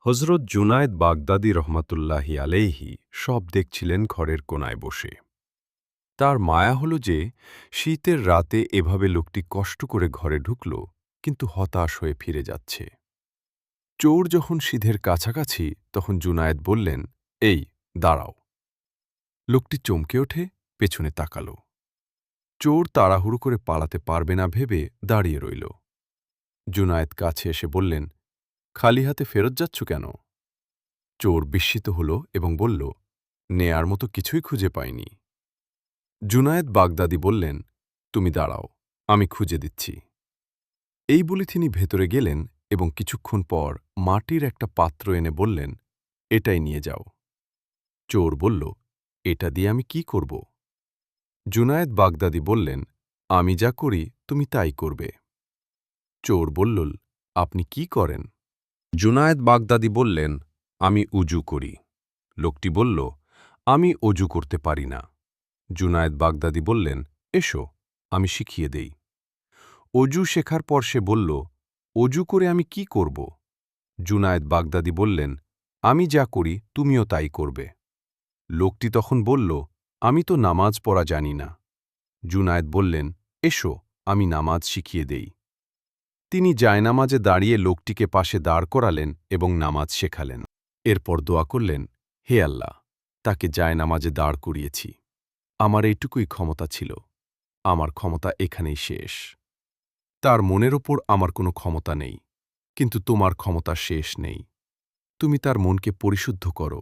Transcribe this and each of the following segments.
হজরত জুনায়েদ বাগদাদী রহমাতুল্লাহি আলাইহি সব দেখছিলেন ঘরের কোনায় বসে। তার মায়া হল যে শীতের রাতে এভাবে লোকটি কষ্ট করে ঘরে ঢুকল, কিন্তু হতাশ হয়ে ফিরে যাচ্ছে। চোর যখন সিধের কাছাকাছি, তখন জুনায়েদ বললেন, এই দাঁড়াও। লোকটি চমকে ওঠে, পেছনে তাকাল। চোর তাড়াহুড়ো করে পালাতে পারবে না ভেবে দাঁড়িয়ে রইল। জুনায়েদ কাছে এসে বললেন, খালি হাতে ফেরত যাচ্ছ কেন? চোর বিস্মিত হল এবং বলল, নেয়ার মতো কিছুই খুঁজে পাইনি। জুনায়েদ বাগদাদী বললেন, তুমি দাঁড়াও, আমি খুঁজে দিচ্ছি। এই বলে তিনি ভেতরে গেলেন এবং কিছুক্ষণ পর মাটির একটা পাত্র এনে বললেন, এটাই নিয়ে যাও। চোর বলল, এটা দিয়ে আমি কি করব? জুনায়েদ বাগদাদী বললেন, আমি যা করি তুমি তাই করবে। চোর বলল, আপনি কি করেন? জুনায়েদ বাগদাদী বললেন, আমি উজু করি। লোকটি বলল, আমি অজু করতে পারি না। জুনায়েদ বাগদাদী বললেন, এসো, আমি শিখিয়ে দেই। অজু শেখার পর সে বলল, অজু করে আমি কি করব? জুনায়েদ বাগদাদী বললেন, আমি যা করি তুমিও তাই করবে। লোকটি তখন বলল, আমি তো নামাজ পড়া জানি না। জুনায়েদ বললেন, এসো, আমি নামাজ শিখিয়ে দেই। তিনি জায়নামাজে দাঁড়িয়ে লোকটিকে পাশে দাঁড় করালেন এবং নামাজ শেখালেন। এরপর দোয়া করলেন, হে আল্লাহ, তাকে জায়নামাজে দাঁড় করিয়েছি। আমার এইটুকুই ক্ষমতা ছিল, আমার ক্ষমতা এখানেই শেষ। তার মনের ওপর আমার কোনো ক্ষমতা নেই, কিন্তু তোমার ক্ষমতা শেষ নেই। তুমি তার মনকে পরিশুদ্ধ করো,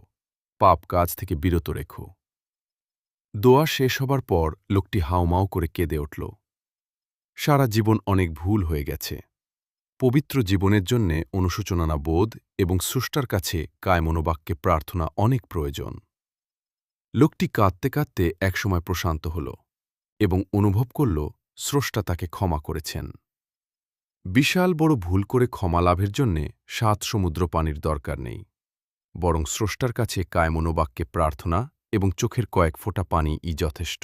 পাপ কাজ থেকে বিরত রেখো। দোয়া শেষ হবার পর লোকটি হাউমাউ করে কেঁদে উঠল। সারা জীবন অনেক ভুল হয়ে গেছে। পবিত্র জীবনের জন্যে অনুশোচনা বোধ এবং স্রষ্টার কাছে কায়মনোবাক্যে প্রার্থনা অনেক প্রয়োজন। লোকটি কাঁদতে কাঁদতে একসময় প্রশান্ত হল এবং অনুভব করল স্রষ্টা তাকে ক্ষমা করেছেন। বিশাল বড় ভুল করে ক্ষমা লাভের জন্যে ৭ সমুদ্র পানির দরকার নেই, বরং স্রষ্টার কাছে কায়মনোবাক্যে প্রার্থনা এবং চোখের কয়েক ফোঁটা পানিই যথেষ্ট।